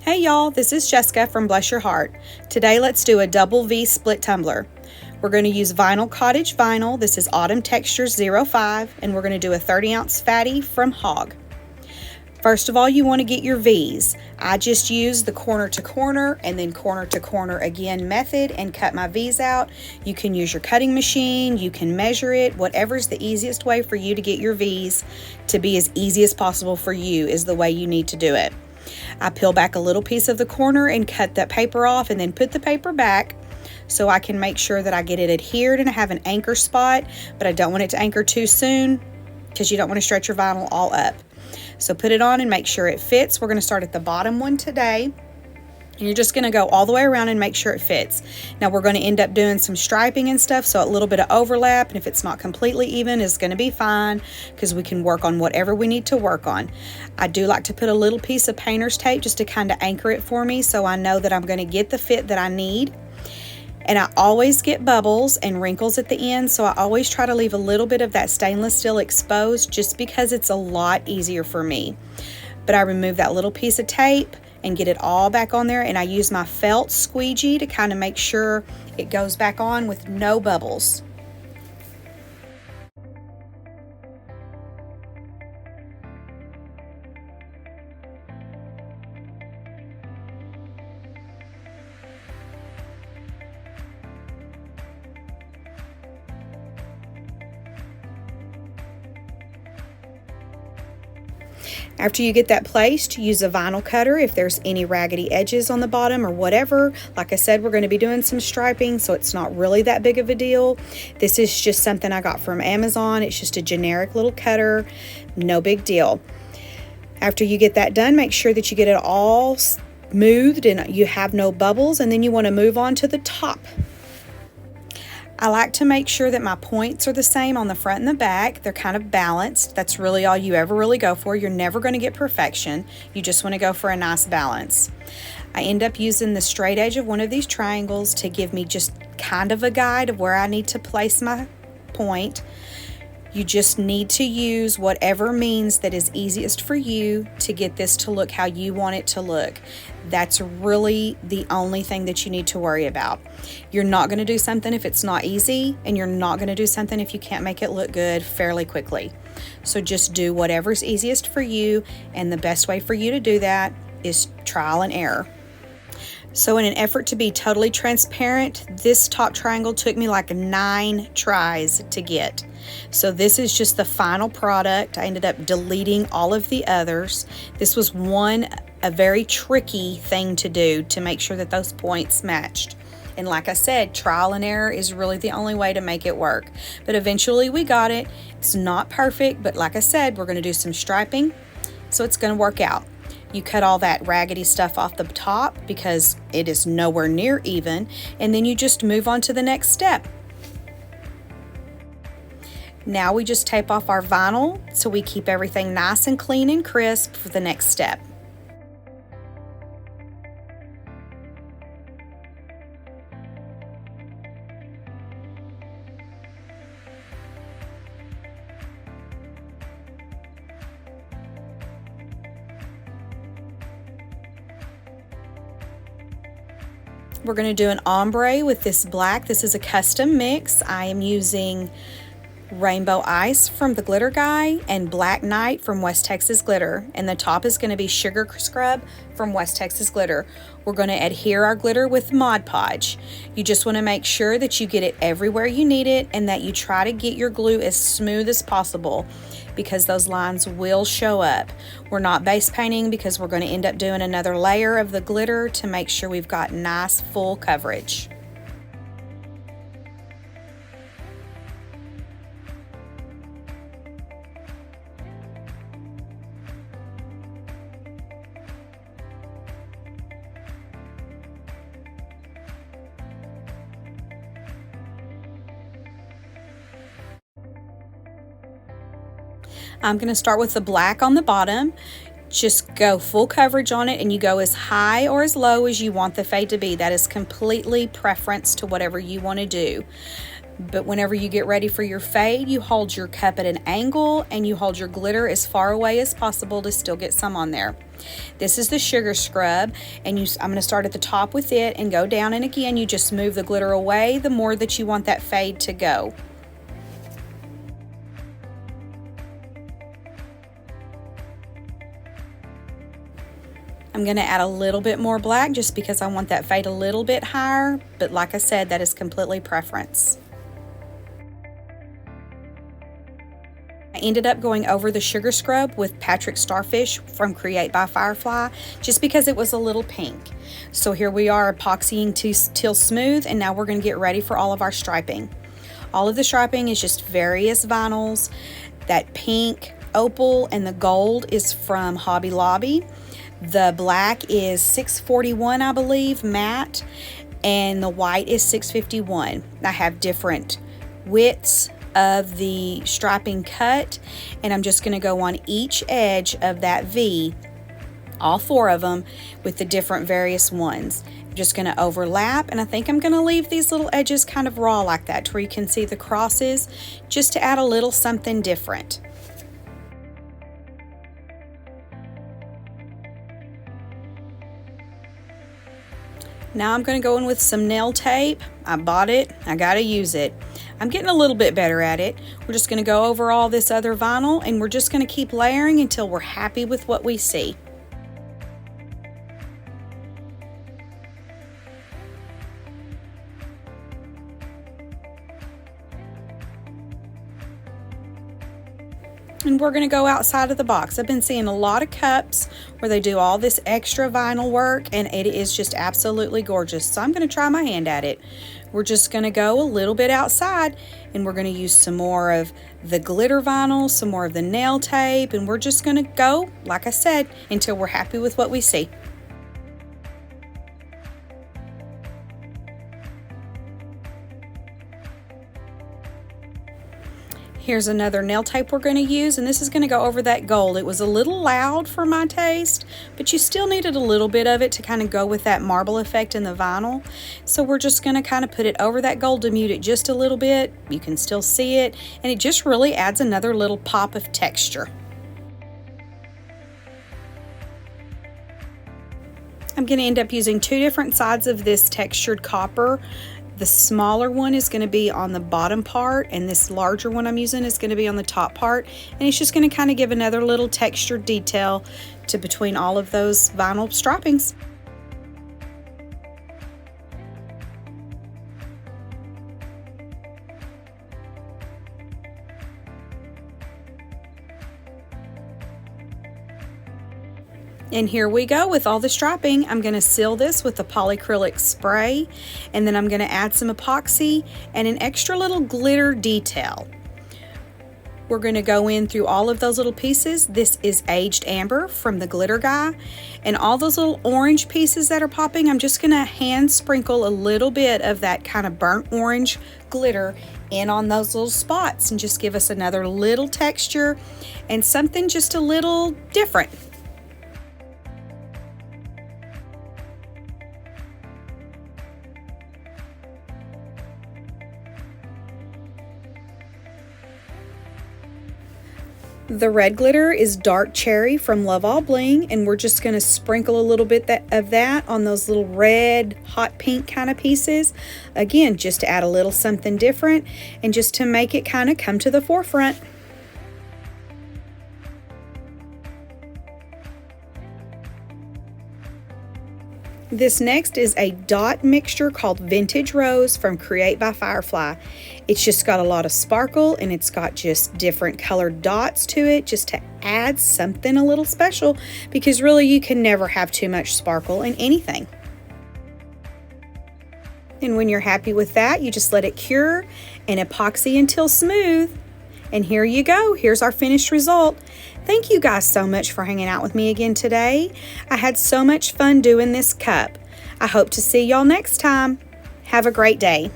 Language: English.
Hey y'all, this is Jessica from Bless Your Heart. Today let's do a double V split tumbler. We're going to use vinyl Cottage vinyl. This is Autumn Textures 05, and we're going to do a 30-ounce fatty from Hogg. First of all, you want to get your V's. I just use the corner to corner and then corner to corner again method and cut my V's out. You can use your cutting machine, you can measure it, whatever's the easiest way for you to get your V's to be as easy as possible for you is the way you need to do it. I peel back a little piece of the corner and cut that paper off and then put the paper back so I can make sure that I get it adhered and I have an anchor spot, but I don't want it to anchor too soon because you don't want to stretch your vinyl all up. So put it on and make sure it fits. We're going to start at the bottom one today. And you're just going to go all the way around and make sure it fits. Now we're going to end up doing some striping and stuff, so a little bit of overlap, and if it's not completely even, is going to be fine because we can work on whatever we need to work on. I do like to put a little piece of painter's tape just to kind of anchor it for me so I know that I'm going to get the fit that I need. And I always get bubbles and wrinkles at the end, so I always try to leave a little bit of that stainless steel exposed just because it's a lot easier for me. But I remove that little piece of tape and get it all back on there, and I use my felt squeegee to kind of make sure it goes back on with no bubbles. After you get that placed, use a vinyl cutter if there's any raggedy edges on the bottom or whatever. Like I said, we're going to be doing some striping, so it's not really that big of a deal. This is just something I got from Amazon. It's just a generic little cutter, no big deal. After you get that done, make sure that you get it all smoothed and you have no bubbles, and then you want to move on to the top. I like to make sure that my points are the same on the front and the back. They're kind of balanced. That's really all you ever really go for. You're never going to get perfection. You just want to go for a nice balance. I end up using the straight edge of one of these triangles to give me just kind of a guide of where I need to place my point. You just need to use whatever means that is easiest for you to get this to look how you want it to look. That's really the only thing that you need to worry about. You're not going to do something if it's not easy, and you're not going to do something if you can't make it look good fairly quickly. So just do whatever's easiest for you, and the best way for you to do that is trial and error. So in an effort to be totally transparent, this top triangle took me like 9 tries to get. So this is just the final product. I ended up deleting all of the others. This was a very tricky thing to do to make sure that those points matched. And like I said, trial and error is really the only way to make it work. But eventually we got it. It's not perfect, but like I said, we're going to do some striping, so it's going to work out. You cut all that raggedy stuff off the top because it is nowhere near even, and then you just move on to the next step. Now we just tape off our vinyl so we keep everything nice and clean and crisp for the next step. We're going to do an ombre with this black. This is a custom mix. I am using Rainbow Ice from the Glitter Guy and Black Knight from West Texas Glitter. And the top is going to be Sugar Scrub from West Texas Glitter. We're going to adhere our glitter with Mod Podge. You just want to make sure that you get it everywhere you need it and that you try to get your glue as smooth as possible because those lines will show up. We're not base painting because we're going to end up doing another layer of the glitter to make sure we've got nice full coverage. I'm going to start with the black on the bottom. Just go full coverage on it, and you go as high or as low as you want the fade to be. That is completely preference to whatever you want to do. But whenever you get ready for your fade, you hold your cup at an angle and you hold your glitter as far away as possible to still get some on there. This is the sugar scrub, and I'm going to start at the top with it and go down, and again you just move the glitter away the more that you want that fade to go. I'm going to add a little bit more black just because I want that fade a little bit higher, but like I said, that is completely preference. I ended up going over the sugar scrub with Patrick Starfish from Create by Firefly just because it was a little pink. So here we are epoxying till smooth, and now we're going to get ready for all of our striping. All of the striping is just various vinyls. That pink, opal, and the gold is from Hobby Lobby. The black is 641, I believe, matte, and the white is 651. I have different widths of the striping cut, and I'm just going to go on each edge of that V, all four of them, with the different various ones. I'm just going to overlap, and I think I'm going to leave these little edges kind of raw like that to where you can see the crosses, just to add a little something different. Now I'm going to go in with some nail tape. I bought it, I got to use it. I'm getting a little bit better at it. We're just going to go over all this other vinyl, and we're just going to keep layering until we're happy with what we see. And we're going to go outside of the box. I've been seeing a lot of cups where they do all this extra vinyl work, and it is just absolutely gorgeous. So I'm going to try my hand at it. We're just going to go a little bit outside, and we're going to use some more of the glitter vinyl, some more of the nail tape, and we're just going to go, like I said, until we're happy with what we see. Here's another nail tape we're going to use, and this is going to go over that gold. It was a little loud for my taste, but you still needed a little bit of it to kind of go with that marble effect in the vinyl. So we're just going to kind of put it over that gold to mute it just a little bit. You can still see it, and it just really adds another little pop of texture. I'm going to end up using two different sides of this textured copper. The smaller one is going to be on the bottom part, and this larger one I'm using is going to be on the top part, and it's just going to kind of give another little textured detail to between all of those vinyl stripings. And here we go with all the striping. I'm going to seal this with the polyacrylic spray, and then I'm going to add some epoxy and an extra little glitter detail. We're going to go in through all of those little pieces. This is aged amber from the glitter guy, and all those little orange pieces that are popping, I'm just going to hand sprinkle a little bit of that kind of burnt orange glitter in on those little spots, and just give us another little texture and something just a little different. The red glitter is dark cherry from Love All Bling, and we're just going to sprinkle a little bit of that on those little red, hot pink kind of pieces. Again, just to add a little something different and just to make it kind of come to the forefront. This next is a dot mixture called Vintage Rose from Create by Firefly. It's just got a lot of sparkle, and it's got just different colored dots to it just to add something a little special, because really you can never have too much sparkle in anything. And when you're happy with that, you just let it cure and epoxy until smooth. And here you go. Here's our finished result. Thank you guys so much for hanging out with me again today. I had so much fun doing this cup. I hope to see y'all next time. Have a great day.